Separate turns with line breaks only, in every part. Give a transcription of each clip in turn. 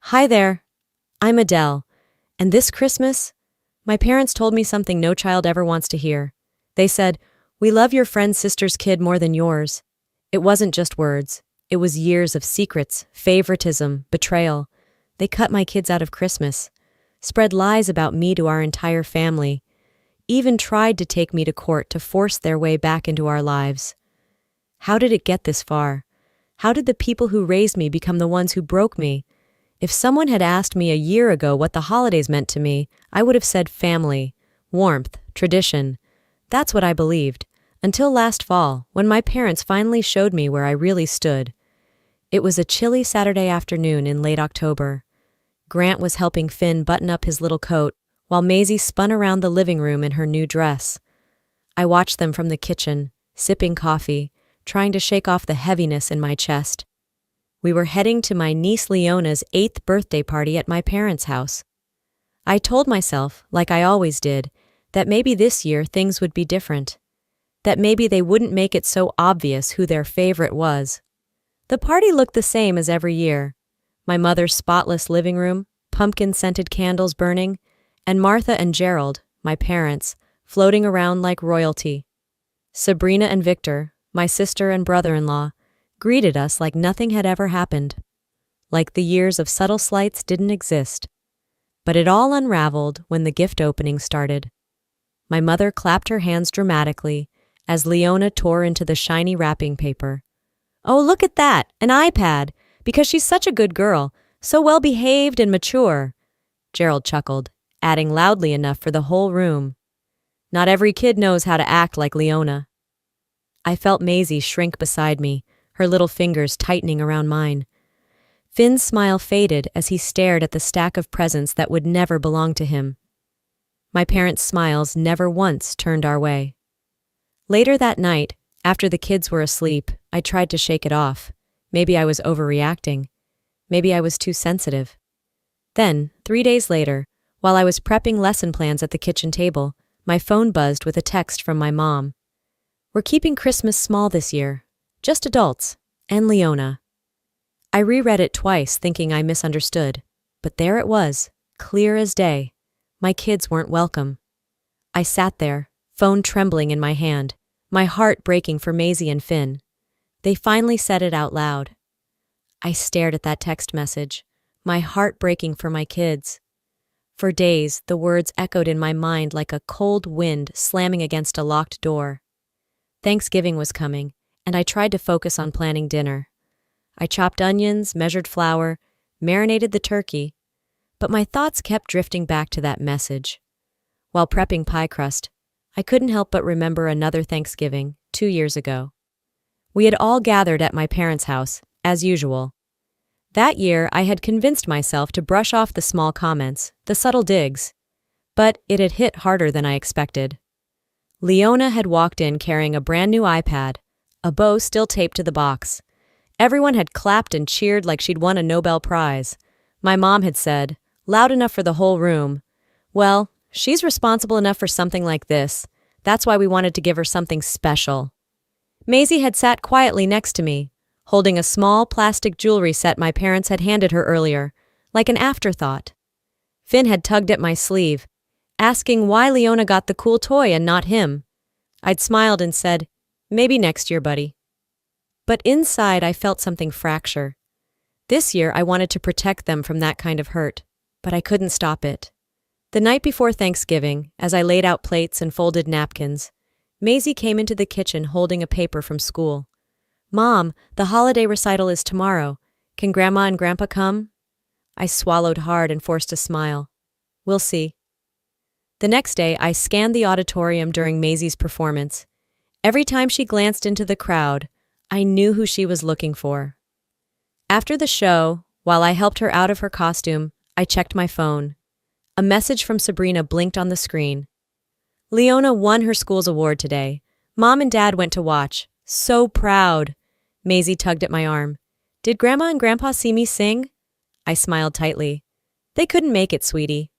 Hi there, I'm Adele, and this Christmas, my parents told me something no child ever wants to hear. They said, "We love your friend's sister's kid more than yours." It wasn't just words, it was years of secrets, favoritism, betrayal. They cut my kids out of Christmas, spread lies about me to our entire family, even tried to take me to court to force their way back into our lives. How did it get this far? How did the people who raised me become the ones who broke me? If someone had asked me a year ago what the holidays meant to me, I would have said family, warmth, tradition. That's what I believed, until last fall, when my parents finally showed me where I really stood. It was a chilly Saturday afternoon in late October. Grant was helping Finn button up his little coat, while Maisie spun around the living room in her new dress. I watched them from the kitchen, sipping coffee, trying to shake off the heaviness in my chest. We were heading to my niece Leona's 8th birthday party at my parents' house. I told myself, like I always did, that maybe this year things would be different. That maybe they wouldn't make it so obvious who their favorite was. The party looked the same as every year. My mother's spotless living room, pumpkin-scented candles burning, and Martha and Gerald, my parents, floating around like royalty. Sabrina and Victor, my sister and brother-in-law, greeted us like nothing had ever happened. Like the years of subtle slights didn't exist. But it all unraveled when the gift opening started. My mother clapped her hands dramatically as Leona tore into the shiny wrapping paper. "Oh, look at that, an iPad, because she's such a good girl, so well-behaved and mature." Gerald chuckled, adding loudly enough for the whole room. "Not every kid knows how to act like Leona." I felt Maisie shrink beside me, her little fingers tightening around mine. Finn's smile faded as he stared at the stack of presents that would never belong to him. My parents' smiles never once turned our way. Later that night, after the kids were asleep, I tried to shake it off. Maybe I was overreacting. Maybe I was too sensitive. Then, 3 days later, while I was prepping lesson plans at the kitchen table, my phone buzzed with a text from my mom. "We're keeping Christmas small this year. Just adults, and Leona." I reread it twice, thinking I misunderstood. But there it was, clear as day. My kids weren't welcome. I sat there, phone trembling in my hand, my heart breaking for Maisie and Finn. They finally said it out loud. I stared at that text message, my heart breaking for my kids. For days, the words echoed in my mind like a cold wind slamming against a locked door. Thanksgiving was coming, and I tried to focus on planning dinner. I chopped onions, measured flour, marinated the turkey, but my thoughts kept drifting back to that message. While prepping pie crust, I couldn't help but remember another Thanksgiving, 2 years ago. We had all gathered at my parents' house, as usual. That year, I had convinced myself to brush off the small comments, the subtle digs, but it had hit harder than I expected. Leona had walked in carrying a brand new iPad, a bow still taped to the box. Everyone had clapped and cheered like she'd won a Nobel Prize. My mom had said, loud enough for the whole room, "Well, she's responsible enough for something like this. That's why we wanted to give her something special." Maisie had sat quietly next to me, holding a small plastic jewelry set my parents had handed her earlier, like an afterthought. Finn had tugged at my sleeve, asking why Leona got the cool toy and not him. I'd smiled and said, "Maybe next year, buddy." But inside I felt something fracture. This year I wanted to protect them from that kind of hurt, but I couldn't stop it. The night before Thanksgiving, as I laid out plates and folded napkins, Maisie came into the kitchen holding a paper from school. "Mom, the holiday recital is tomorrow. Can Grandma and Grandpa come?" I swallowed hard and forced a smile. "We'll see." The next day, I scanned the auditorium during Maisie's performance. Every time she glanced into the crowd, I knew who she was looking for. After the show, while I helped her out of her costume, I checked my phone. A message from Sabrina blinked on the screen. "Leona won her school's award today. Mom and Dad went to watch. So proud." Maisie tugged at my arm. "Did Grandma and Grandpa see me sing?" I smiled tightly. "They couldn't make it, sweetie."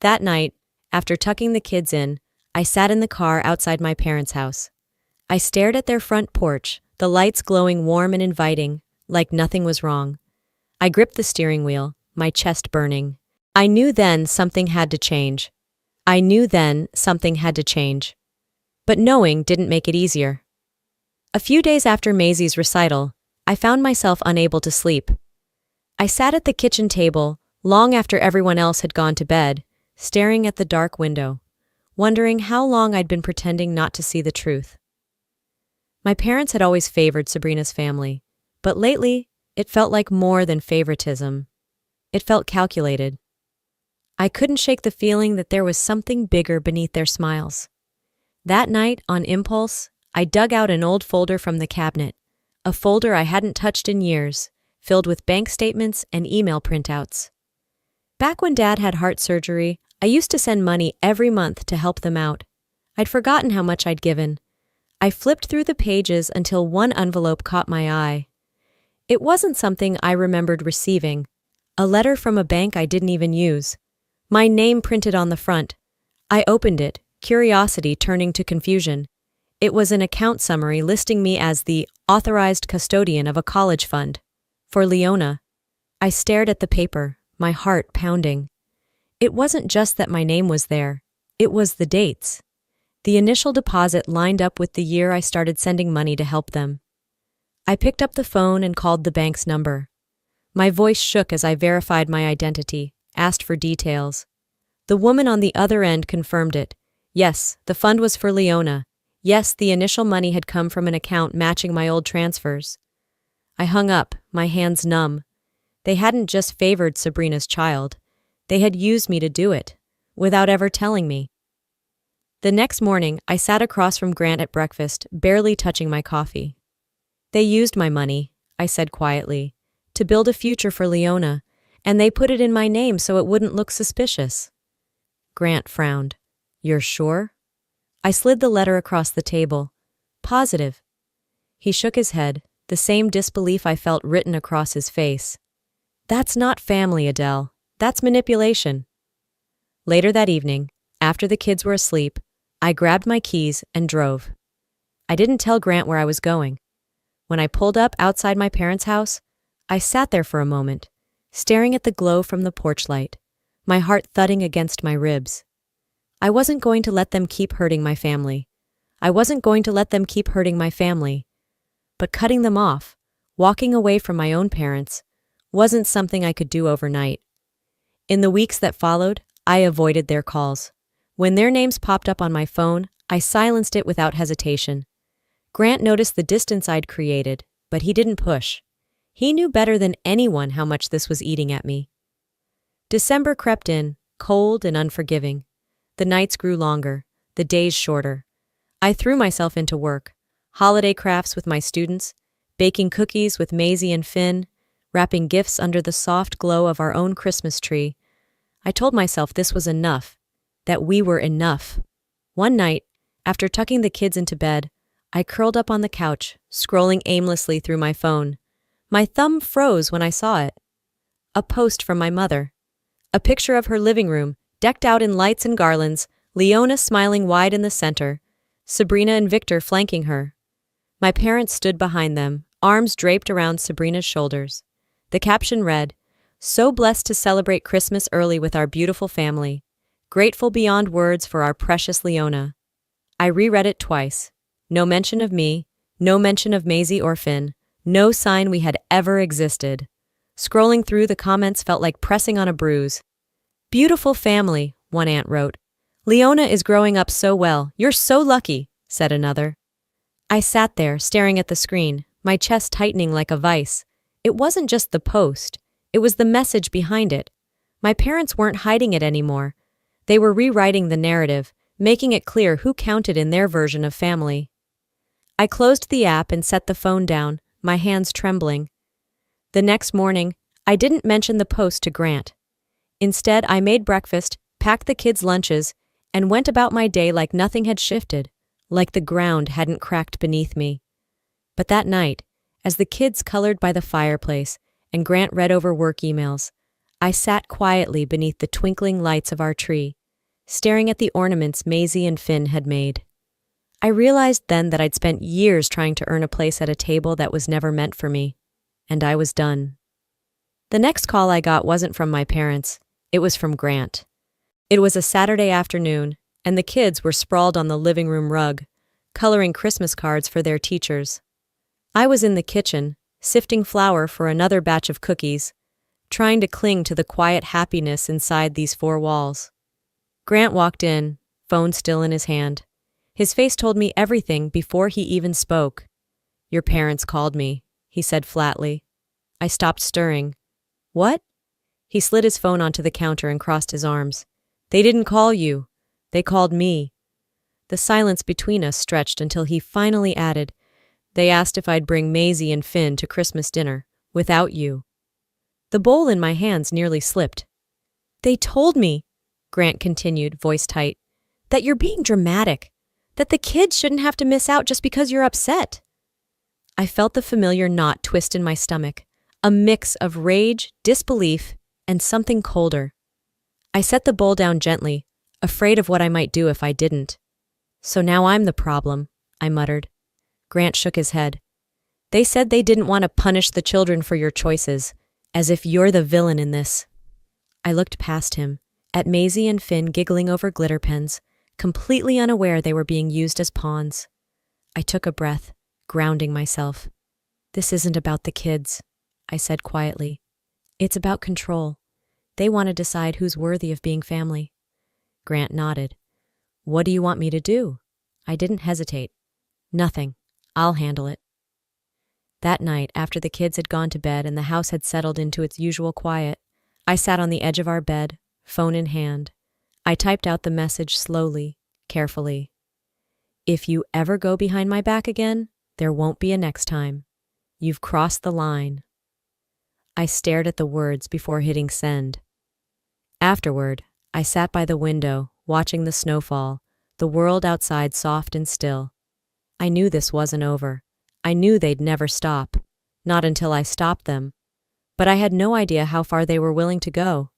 That night, after tucking the kids in, I sat in the car outside my parents' house. I stared at their front porch, the lights glowing warm and inviting, like nothing was wrong. I gripped the steering wheel, my chest burning. I knew then something had to change. I knew then something had to change. But knowing didn't make it easier. A few days after Maisie's recital, I found myself unable to sleep. I sat at the kitchen table, long after everyone else had gone to bed, staring at the dark window, wondering how long I'd been pretending not to see the truth. My parents had always favored Sabrina's family, but lately, it felt like more than favoritism. It felt calculated. I couldn't shake the feeling that there was something bigger beneath their smiles. That night, on impulse, I dug out an old folder from the cabinet, a folder I hadn't touched in years, filled with bank statements and email printouts. Back when Dad had heart surgery, I used to send money every month to help them out. I'd forgotten how much I'd given. I flipped through the pages until one envelope caught my eye. It wasn't something I remembered receiving. A letter from a bank I didn't even use. My name printed on the front. I opened it, curiosity turning to confusion. It was an account summary listing me as the authorized custodian of a college fund. For Leona. I stared at the paper, my heart pounding. It wasn't just that my name was there. It was the dates. The initial deposit lined up with the year I started sending money to help them. I picked up the phone and called the bank's number. My voice shook as I verified my identity, asked for details. The woman on the other end confirmed it. Yes, the fund was for Leona. Yes, the initial money had come from an account matching my old transfers. I hung up, my hands numb. They hadn't just favored Sabrina's child. They had used me to do it, without ever telling me. The next morning, I sat across from Grant at breakfast, barely touching my coffee. They used my money, I said quietly, to build a future for Leona, and they put it in my name so it wouldn't look suspicious. Grant frowned. You're sure? I slid the letter across the table. Positive. He shook his head, the same disbelief I felt written across his face. That's not family, Adele. That's manipulation. Later that evening, after the kids were asleep, I grabbed my keys and drove. I didn't tell Grant where I was going. When I pulled up outside my parents' house, I sat there for a moment, staring at the glow from the porch light, my heart thudding against my ribs. I wasn't going to let them keep hurting my family. I wasn't going to let them keep hurting my family. But cutting them off, walking away from my own parents, wasn't something I could do overnight. In the weeks that followed, I avoided their calls. When their names popped up on my phone, I silenced it without hesitation. Grant noticed the distance I'd created, but he didn't push. He knew better than anyone how much this was eating at me. December crept in, cold and unforgiving. The nights grew longer, the days shorter. I threw myself into work, holiday crafts with my students, baking cookies with Maisie and Finn, wrapping gifts under the soft glow of our own Christmas tree. I told myself this was enough, that we were enough. One night, after tucking the kids into bed, I curled up on the couch, scrolling aimlessly through my phone. My thumb froze when I saw it. A post from my mother. A picture of her living room, decked out in lights and garlands, Leona smiling wide in the center, Sabrina and Victor flanking her. My parents stood behind them, arms draped around Sabrina's shoulders. The caption read, "So blessed to celebrate Christmas early with our beautiful family. Grateful beyond words for our precious Leona." I reread it twice. No mention of me, no mention of Maisie or Finn, no sign we had ever existed. Scrolling through, the comments felt like pressing on a bruise. "Beautiful family," one aunt wrote. "Leona is growing up so well. You're so lucky," said another. I sat there, staring at the screen, my chest tightening like a vice. It wasn't just the post. It was the message behind it. My parents weren't hiding it anymore. They were rewriting the narrative, making it clear who counted in their version of family. I closed the app and set the phone down, my hands trembling. The next morning, I didn't mention the post to Grant. Instead, I made breakfast, packed the kids' lunches, and went about my day like nothing had shifted, like the ground hadn't cracked beneath me. But that night, as the kids colored by the fireplace and Grant read over work emails, I sat quietly beneath the twinkling lights of our tree, staring at the ornaments Maisie and Finn had made. I realized then that I'd spent years trying to earn a place at a table that was never meant for me, and I was done. The next call I got wasn't from my parents. It was from Grant. It was a Saturday afternoon, and the kids were sprawled on the living room rug, coloring Christmas cards for their teachers. I was in the kitchen, sifting flour for another batch of cookies, trying to cling to the quiet happiness inside these four walls. Grant walked in, phone still in his hand. His face told me everything before he even spoke. "Your parents called me," he said flatly. I stopped stirring. "What?" He slid his phone onto the counter and crossed his arms. "They didn't call you. They called me." The silence between us stretched until he finally added, "They asked if I'd bring Maisie and Finn to Christmas dinner, without you." The bowl in my hands nearly slipped. "They told me," Grant continued, voice tight, "that you're being dramatic, that the kids shouldn't have to miss out just because you're upset." I felt the familiar knot twist in my stomach, a mix of rage, disbelief, and something colder. I set the bowl down gently, afraid of what I might do if I didn't. "So now I'm the problem," I muttered. Grant shook his head. "They said they didn't want to punish the children for your choices, as if you're the villain in this." I looked past him, at Maisie and Finn giggling over glitter pens, completely unaware they were being used as pawns. I took a breath, grounding myself. "This isn't about the kids," I said quietly. "It's about control. They want to decide who's worthy of being family." Grant nodded. "What do you want me to do?" I didn't hesitate. "Nothing. I'll handle it." That night, after the kids had gone to bed and the house had settled into its usual quiet, I sat on the edge of our bed, phone in hand. I typed out the message slowly, carefully. "If you ever go behind my back again, there won't be a next time. You've crossed the line." I stared at the words before hitting send. Afterward, I sat by the window, watching the snowfall, the world outside soft and still. I knew this wasn't over. I knew they'd never stop, not until I stopped them. But I had no idea how far they were willing to go.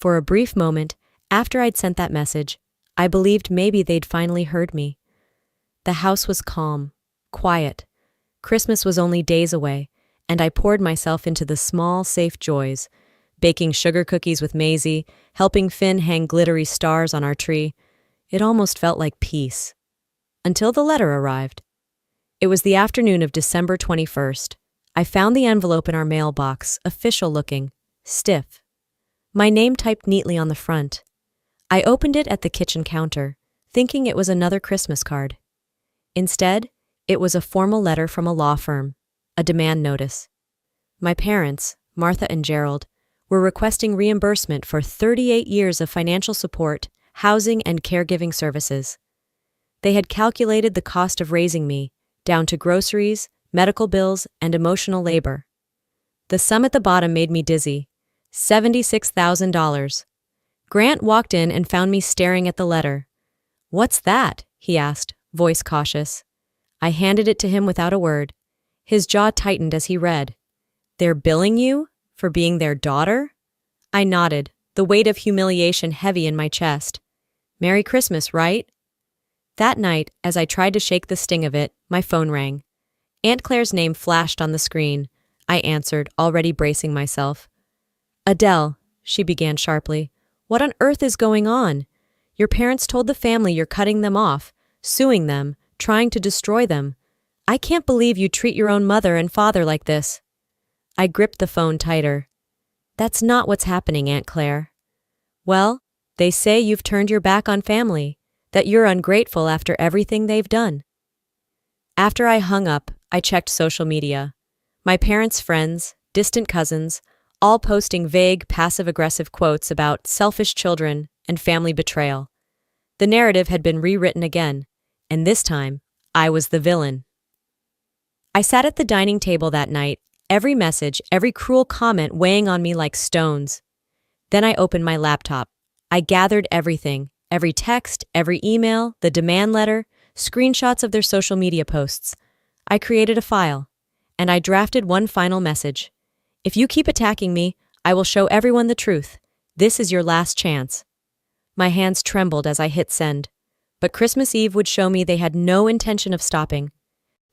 For a brief moment, after I'd sent that message, I believed maybe they'd finally heard me. The house was calm, quiet. Christmas was only days away, and I poured myself into the small, safe joys, baking sugar cookies with Maisie, helping Finn hang glittery stars on our tree. It almost felt like peace. Until the letter arrived. It was the afternoon of December 21st. I found the envelope in our mailbox, official looking, stiff. My name typed neatly on the front. I opened it at the kitchen counter, thinking it was another Christmas card. Instead, it was a formal letter from a law firm, a demand notice. My parents, Martha and Gerald, were requesting reimbursement for 38 years of financial support, housing, and caregiving services. They had calculated the cost of raising me, down to groceries, medical bills, and emotional labor. The sum at the bottom made me dizzy. $76,000. Grant walked in and found me staring at the letter. "What's that?" he asked, voice cautious. I handed it to him without a word. His jaw tightened as he read. "They're billing you for being their daughter?" I nodded, the weight of humiliation heavy in my chest. "Merry Christmas, right?" That night, as I tried to shake the sting of it, my phone rang. Aunt Claire's name flashed on the screen. I answered, already bracing myself. "Adele," she began sharply, "what on earth is going on? Your parents told the family you're cutting them off, suing them, trying to destroy them. I can't believe you treat your own mother and father like this." I gripped the phone tighter. "That's not what's happening, Aunt Claire." "Well, they say you've turned your back on family, that you're ungrateful after everything they've done." After I hung up, I checked social media. My parents' friends, distant cousins, all posting vague, passive-aggressive quotes about selfish children and family betrayal. The narrative had been rewritten again, and this time, I was the villain. I sat at the dining table that night, every message, every cruel comment weighing on me like stones. Then I opened my laptop. I gathered everything, every text, every email, the demand letter, screenshots of their social media posts. I created a file, and I drafted one final message. "If you keep attacking me, I will show everyone the truth. This is your last chance." My hands trembled as I hit send, but Christmas Eve would show me they had no intention of stopping.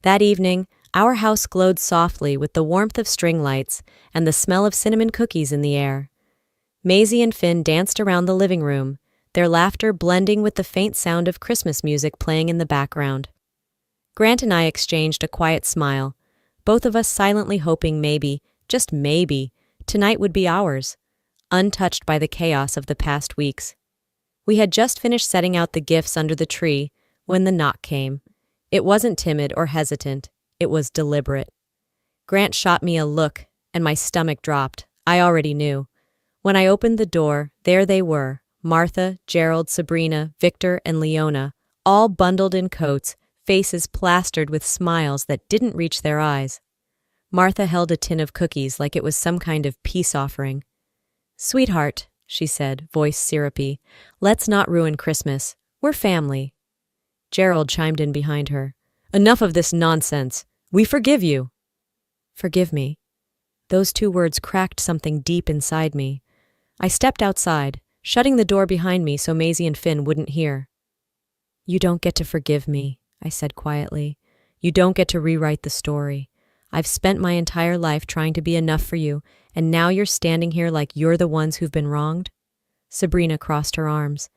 That evening, Our house glowed softly with the warmth of string lights and the smell of cinnamon cookies in the air. Maisie and Finn danced around the living room, their laughter blending with the faint sound of Christmas music playing in the background. Grant and I exchanged a quiet smile, both of us silently hoping maybe, just maybe, tonight would be ours, untouched by the chaos of the past weeks. We had just finished setting out the gifts under the tree when the knock came. It wasn't timid or hesitant, it was deliberate. Grant shot me a look, and my stomach dropped. I already knew. When I opened the door, there they were, Martha, Gerald, Sabrina, Victor, and Leona, all bundled in coats, faces plastered with smiles that didn't reach their eyes. Martha held a tin of cookies like it was some kind of peace offering. "Sweetheart," she said, voice syrupy, "let's not ruin Christmas. We're family." Gerald chimed in behind her. "Enough of this nonsense. We forgive you." Forgive me. Those two words cracked something deep inside me. I stepped outside, shutting the door behind me so Maisie and Finn wouldn't hear. "You don't get to forgive me," I said quietly. "You don't get to rewrite the story. I've spent my entire life trying to be enough for you, and now you're standing here like you're the ones who've been wronged?" Sabrina crossed her arms.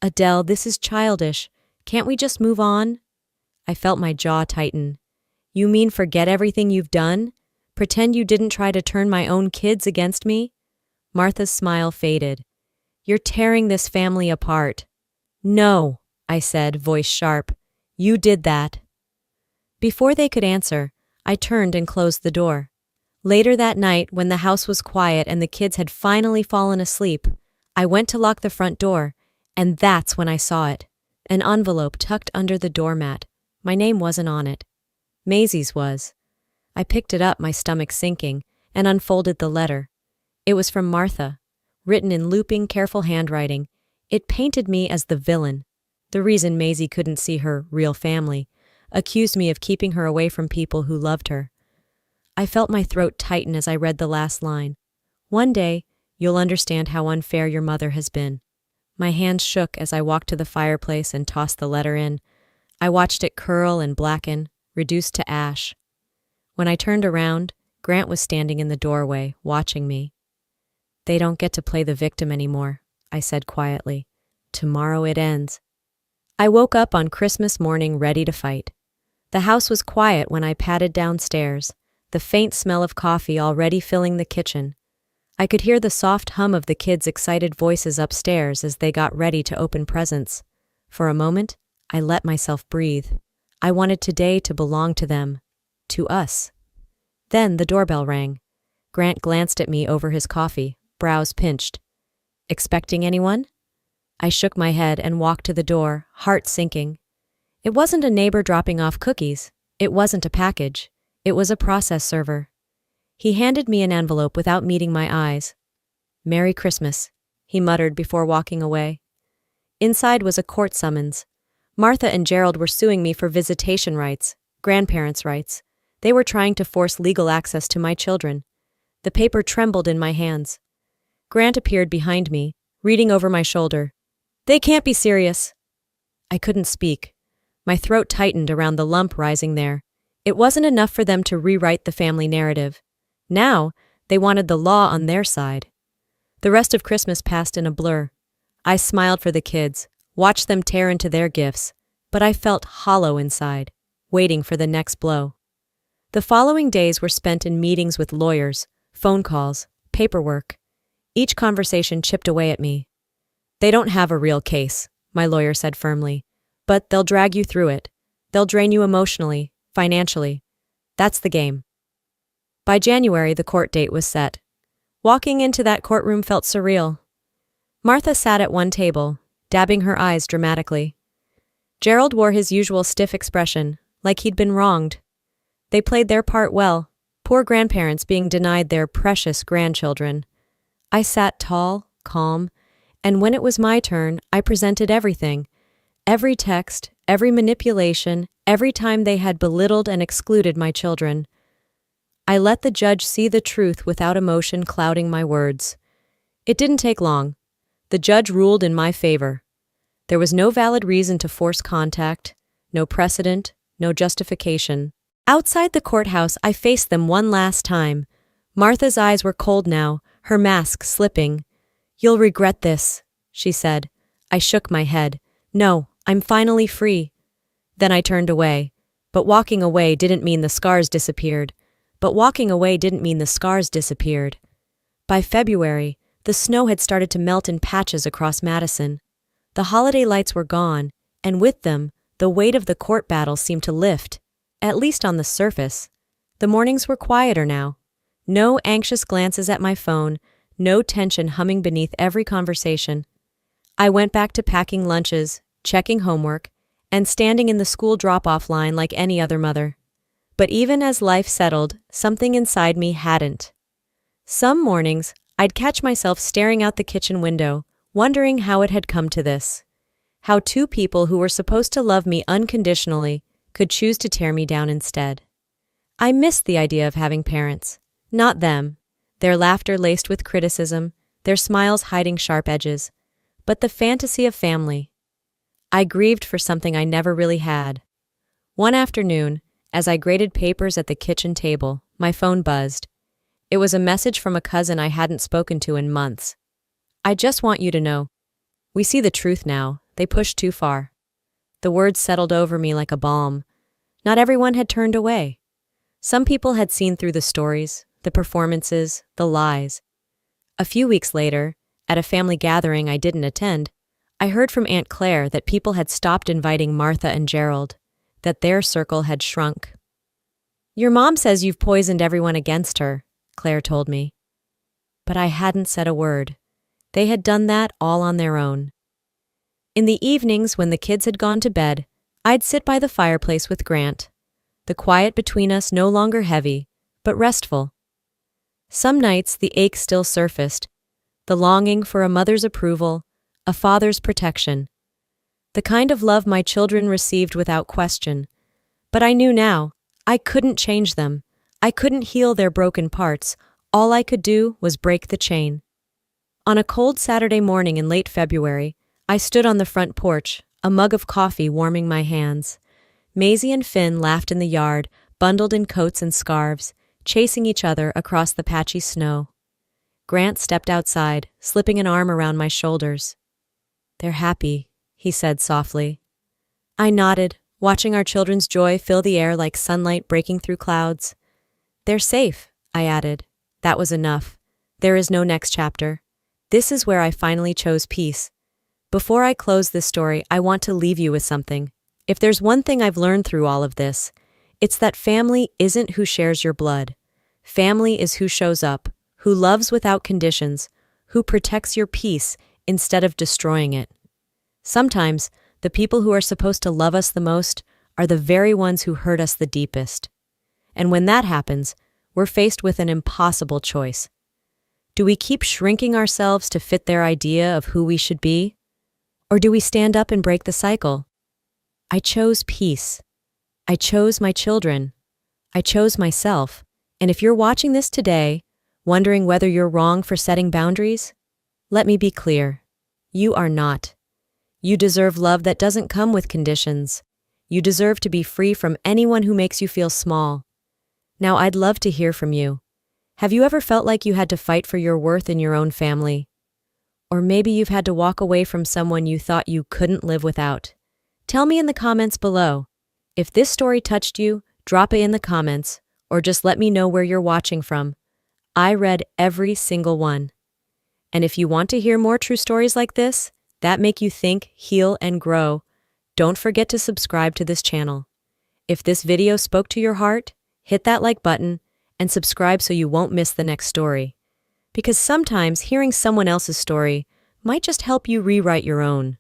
"Adele, this is childish. Can't we just move on?" I felt my jaw tighten. "You mean forget everything you've done? Pretend you didn't try to turn my own kids against me?" Martha's smile faded. "You're tearing this family apart." "No," I said, voice sharp. "You did that." Before they could answer, I turned and closed the door. Later that night, when the house was quiet and the kids had finally fallen asleep, I went to lock the front door, and that's when I saw it. An envelope tucked under the doormat. My name wasn't on it. Maisie's was. I picked it up, my stomach sinking, and unfolded the letter. It was from Martha, written in looping, careful handwriting. It painted me as the villain, the reason Maisie couldn't see her real family, accused me of keeping her away from people who loved her. I felt my throat tighten as I read the last line. "One day, you'll understand how unfair your mother has been." My hands shook as I walked to the fireplace and tossed the letter in. I watched it curl and blacken, reduced to ash. When I turned around, Grant was standing in the doorway, watching me. "They don't get to play the victim anymore," I said quietly. "Tomorrow it ends." I woke up on Christmas morning ready to fight. The house was quiet when I padded downstairs, the faint smell of coffee already filling the kitchen. I could hear the soft hum of the kids' excited voices upstairs as they got ready to open presents. For a moment, I let myself breathe. I wanted today to belong to them, to us. Then the doorbell rang. Grant glanced at me over his coffee, brows pinched. "Expecting anyone?" I shook my head and walked to the door, heart sinking. It wasn't a neighbor dropping off cookies. It wasn't a package. It was a process server. He handed me an envelope without meeting my eyes. "Merry Christmas," he muttered before walking away. Inside was a court summons. Martha and Gerald were suing me for visitation rights, grandparents' rights. They were trying to force legal access to my children. The paper trembled in my hands. Grant appeared behind me, reading over my shoulder. "They can't be serious." I couldn't speak. My throat tightened around the lump rising there. It wasn't enough for them to rewrite the family narrative. Now, they wanted the law on their side. The rest of Christmas passed in a blur. I smiled for the kids, watched them tear into their gifts, but I felt hollow inside, waiting for the next blow. The following days were spent in meetings with lawyers, phone calls, paperwork. Each conversation chipped away at me. "They don't have a real case," my lawyer said firmly, "but they'll drag you through it. They'll drain you emotionally, financially. That's the game." By January, the court date was set. Walking into that courtroom felt surreal. Martha sat at one table, dabbing her eyes dramatically. Gerald wore his usual stiff expression, like he'd been wronged. They played their part well, poor grandparents being denied their precious grandchildren. I sat tall, calm, and when it was my turn, I presented everything. Every text, every manipulation, every time they had belittled and excluded my children. I let the judge see the truth without emotion clouding my words. It didn't take long. The judge ruled in my favor. There was no valid reason to force contact, no precedent, no justification. Outside the courthouse, I faced them one last time. Martha's eyes were cold now, her mask slipping. "You'll regret this," she said. I shook my head. "No, I'm finally free." Then I turned away. But walking away didn't mean the scars disappeared. By February, the snow had started to melt in patches across Madison. The holiday lights were gone, and with them, the weight of the court battle seemed to lift, at least on the surface. The mornings were quieter now. No anxious glances at my phone, no tension humming beneath every conversation. I went back to packing lunches, checking homework, and standing in the school drop-off line like any other mother. But even as life settled, something inside me hadn't. Some mornings, I'd catch myself staring out the kitchen window, wondering how it had come to this. How two people who were supposed to love me unconditionally could choose to tear me down instead. I missed the idea of having parents. Not them. Their laughter laced with criticism, their smiles hiding sharp edges. But the fantasy of family. I grieved for something I never really had. One afternoon, as I graded papers at the kitchen table, my phone buzzed. It was a message from a cousin I hadn't spoken to in months. "I just want you to know. We see the truth now. They pushed too far." The words settled over me like a balm. Not everyone had turned away. Some people had seen through the stories, the performances, the lies. A few weeks later, at a family gathering I didn't attend, I heard from Aunt Claire that people had stopped inviting Martha and Gerald, that their circle had shrunk. "Your mom says you've poisoned everyone against her," Claire told me. But I hadn't said a word. They had done that all on their own. In the evenings when the kids had gone to bed, I'd sit by the fireplace with Grant. The quiet between us no longer heavy, but restful. Some nights the ache still surfaced, the longing for a mother's approval, a father's protection. The kind of love my children received without question. But I knew now, I couldn't change them. I couldn't heal their broken parts. All I could do was break the chain. On a cold Saturday morning in late February, I stood on the front porch, a mug of coffee warming my hands. Maisie and Finn laughed in the yard, bundled in coats and scarves, chasing each other across the patchy snow. Grant stepped outside, slipping an arm around my shoulders. "They're happy," he said softly. I nodded, watching our children's joy fill the air like sunlight breaking through clouds. "They're safe," I added. That was enough. There is no next chapter. This is where I finally chose peace. Before I close this story, I want to leave you with something. If there's one thing I've learned through all of this, it's that family isn't who shares your blood. Family is who shows up, who loves without conditions, who protects your peace instead of destroying it. Sometimes, the people who are supposed to love us the most are the very ones who hurt us the deepest. And when that happens, we're faced with an impossible choice. Do we keep shrinking ourselves to fit their idea of who we should be? Or do we stand up and break the cycle? I chose peace. I chose my children. I chose myself. And if you're watching this today, wondering whether you're wrong for setting boundaries, let me be clear. You are not. You deserve love that doesn't come with conditions. You deserve to be free from anyone who makes you feel small. Now, I'd love to hear from you. Have you ever felt like you had to fight for your worth in your own family? Or maybe you've had to walk away from someone you thought you couldn't live without. Tell me in the comments below. If this story touched you, drop it in the comments, or just let me know where you're watching from. I read every single one. And if you want to hear more true stories like this, that make you think, heal, and grow, don't forget to subscribe to this channel. If this video spoke to your heart, hit that like button and subscribe so you won't miss the next story. Because sometimes hearing someone else's story might just help you rewrite your own.